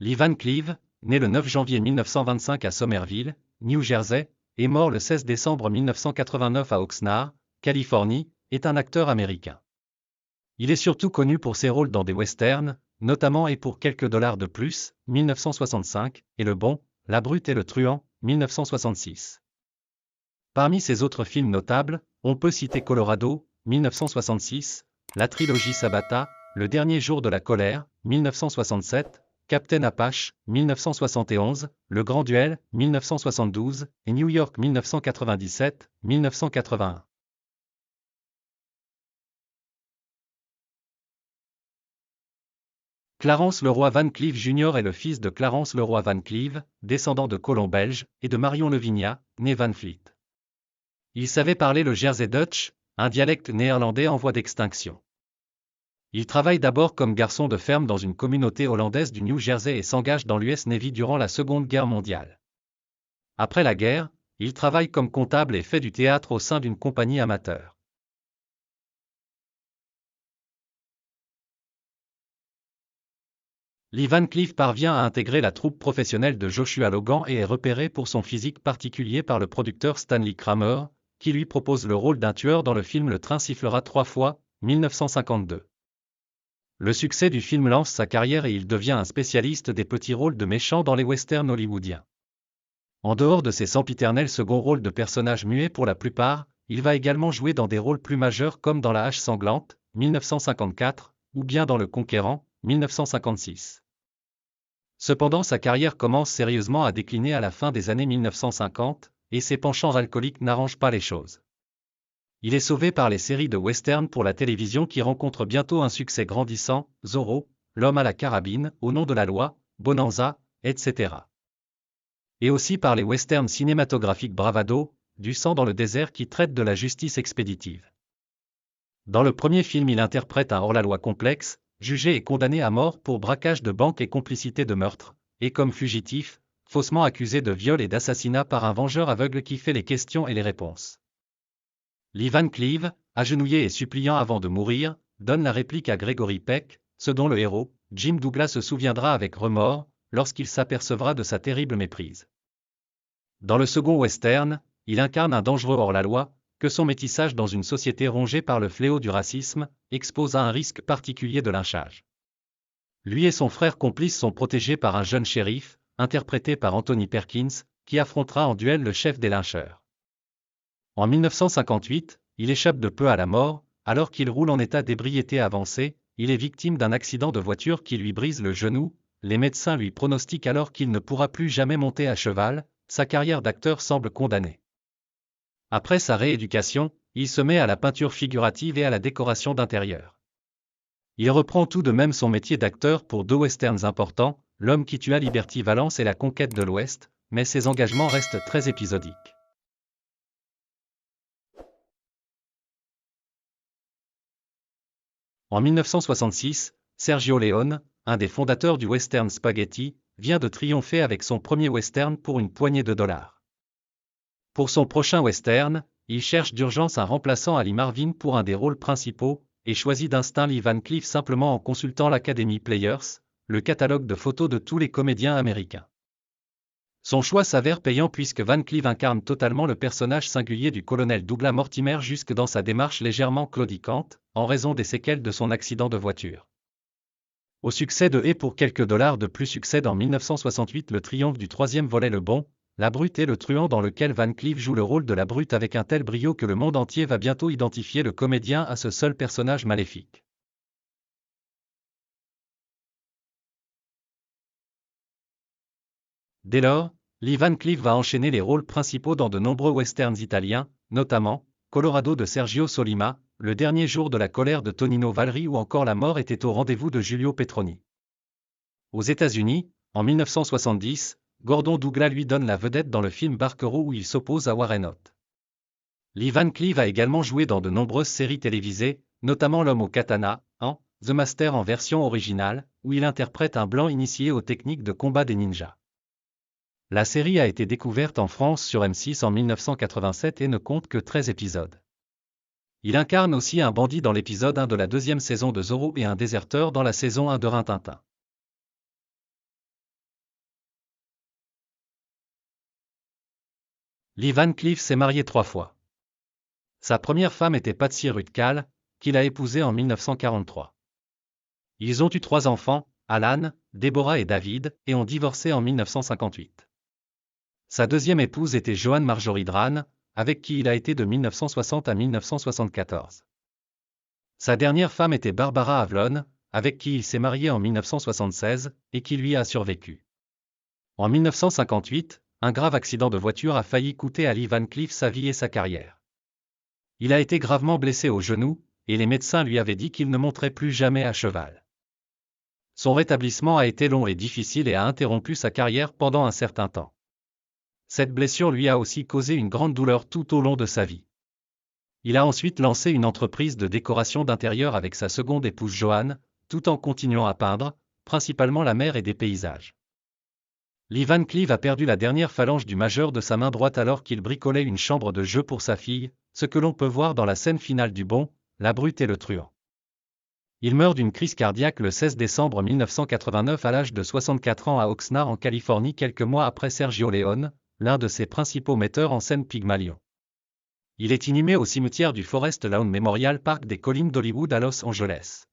Lee Van Cleef, né le 9 janvier 1925 à Somerville, New Jersey, et mort le 16 décembre 1989 à Oxnard, Californie, est un acteur américain. Il est surtout connu pour ses rôles dans des westerns, notamment Et pour quelques dollars de plus, 1965, et Le Bon, La Brute et le Truand, 1966. Parmi ses autres films notables, on peut citer Colorado, 1966, la trilogie Sabata, Le Dernier Jour de la Colère, 1967, Captain Apache, 1971, Le Grand Duel, 1972, et New York 1997, 1981. Clarence Leroy Van Cleef Jr. est le fils de Clarence Leroy Van Cleef, descendant de colons belges, et de Marion Levinia, née Van Fleet. Il savait parler le Jersey Dutch, un dialecte néerlandais en voie d'extinction. Il travaille d'abord comme garçon de ferme dans une communauté hollandaise du New Jersey et s'engage dans l'US Navy durant la Seconde Guerre mondiale. Après la guerre, il travaille comme comptable et fait du théâtre au sein d'une compagnie amateur. Lee Van Cleef parvient à intégrer la troupe professionnelle de Joshua Logan et est repéré pour son physique particulier par le producteur Stanley Kramer, qui lui propose le rôle d'un tueur dans le film Le train sifflera 3 fois, 1952. Le succès du film lance sa carrière et il devient un spécialiste des petits rôles de méchants dans les westerns hollywoodiens. En dehors de ses sempiternels seconds rôles de personnages muets pour la plupart, il va également jouer dans des rôles plus majeurs comme dans La Hache sanglante, 1954, ou bien dans Le Conquérant, 1956. Cependant sa carrière commence sérieusement à décliner à la fin des années 1950, et ses penchants alcooliques n'arrangent pas les choses. Il est sauvé par les séries de western pour la télévision qui rencontrent bientôt un succès grandissant, Zorro, L'homme à la carabine, Au nom de la loi, Bonanza, etc. Et aussi par les westerns cinématographiques Bravado, Du sang dans le désert qui traitent de la justice expéditive. Dans le premier film il interprète un hors-la-loi complexe, jugé et condamné à mort pour braquage de banque et complicité de meurtre, et comme fugitif, faussement accusé de viol et d'assassinat par un vengeur aveugle qui fait les questions et les réponses. Lee Van Cleef, agenouillé et suppliant avant de mourir, donne la réplique à Gregory Peck, ce dont le héros, Jim Douglas se souviendra avec remords, lorsqu'il s'apercevra de sa terrible méprise. Dans le second western, il incarne un dangereux hors-la-loi, que son métissage dans une société rongée par le fléau du racisme, expose à un risque particulier de lynchage. Lui et son frère complice sont protégés par un jeune shérif, interprété par Anthony Perkins, qui affrontera en duel le chef des lyncheurs. En 1958, il échappe de peu à la mort, alors qu'il roule en état d'ébriété avancée, il est victime d'un accident de voiture qui lui brise le genou, les médecins lui pronostiquent alors qu'il ne pourra plus jamais monter à cheval, sa carrière d'acteur semble condamnée. Après sa rééducation, il se met à la peinture figurative et à la décoration d'intérieur. Il reprend tout de même son métier d'acteur pour 2 westerns importants, L'homme qui tua Liberty Valance et La conquête de l'Ouest, mais ses engagements restent très épisodiques. En 1966, Sergio Leone, un des fondateurs du western spaghetti, vient de triompher avec son premier western pour une poignée de dollars. Pour son prochain western, il cherche d'urgence un remplaçant à Lee Marvin pour un des rôles principaux, et choisit d'instinct Lee Van Cleef simplement en consultant l'Academy Players, le catalogue de photos de tous les comédiens américains. Son choix s'avère payant puisque Van Cleef incarne totalement le personnage singulier du colonel Douglas Mortimer jusque dans sa démarche légèrement claudicante, en raison des séquelles de son accident de voiture. Au succès de Et pour quelques dollars de plus succède en 1968 le triomphe du 3e volet Le Bon, La Brute et le Truand dans lequel Van Cleef joue le rôle de la Brute avec un tel brio que le monde entier va bientôt identifier le comédien à ce seul personnage maléfique. Dès lors, Lee Van Cleef va enchaîner les rôles principaux dans de nombreux westerns italiens, notamment Colorado de Sergio Solima, Le Dernier Jour de la Colère de Tonino Valri ou encore La mort était au rendez-vous de Giulio Petroni. Aux États-Unis, en 1970, Gordon Douglas lui donne la vedette dans le film Barquero où il s'oppose à Warren Oates. Lee Van Cleef a également joué dans de nombreuses séries télévisées, notamment L'homme au katana, en The Master en version originale, où il interprète un blanc initié aux techniques de combat des ninjas. La série a été découverte en France sur M6 en 1987 et ne compte que 13 épisodes. Il incarne aussi un bandit dans l'épisode 1 de la 2e saison de Zorro et un déserteur dans la saison 1 de Rin Tin Tin. Lee Van Cleef s'est marié 3 fois. Sa première femme était Patsy Ruth-Kahl, qu'il a épousée en 1943. Ils ont eu 3 enfants, Alan, Deborah et David, et ont divorcé en 1958. Sa deuxième épouse était Joan Marjorie Dran, avec qui il a été de 1960 à 1974. Sa dernière femme était Barbara Avlon, avec qui il s'est marié en 1976, et qui lui a survécu. En 1958, un grave accident de voiture a failli coûter à Lee Van Cleef sa vie et sa carrière. Il a été gravement blessé au genou, et les médecins lui avaient dit qu'il ne monterait plus jamais à cheval. Son rétablissement a été long et difficile et a interrompu sa carrière pendant un certain temps. Cette blessure lui a aussi causé une grande douleur tout au long de sa vie. Il a ensuite lancé une entreprise de décoration d'intérieur avec sa seconde épouse Joan, tout en continuant à peindre, principalement la mer et des paysages. Lee Van Cleef a perdu la dernière phalange du majeur de sa main droite alors qu'il bricolait une chambre de jeu pour sa fille, ce que l'on peut voir dans la scène finale du Bon, la Brute et le Truand. Il meurt d'une crise cardiaque le 16 décembre 1989 à l'âge de 64 ans à Oxnard en Californie quelques mois après Sergio Leone, l'un de ses principaux metteurs en scène Pygmalion. Il est inhumé au cimetière du Forest Lawn Memorial Park des collines d'Hollywood à Los Angeles.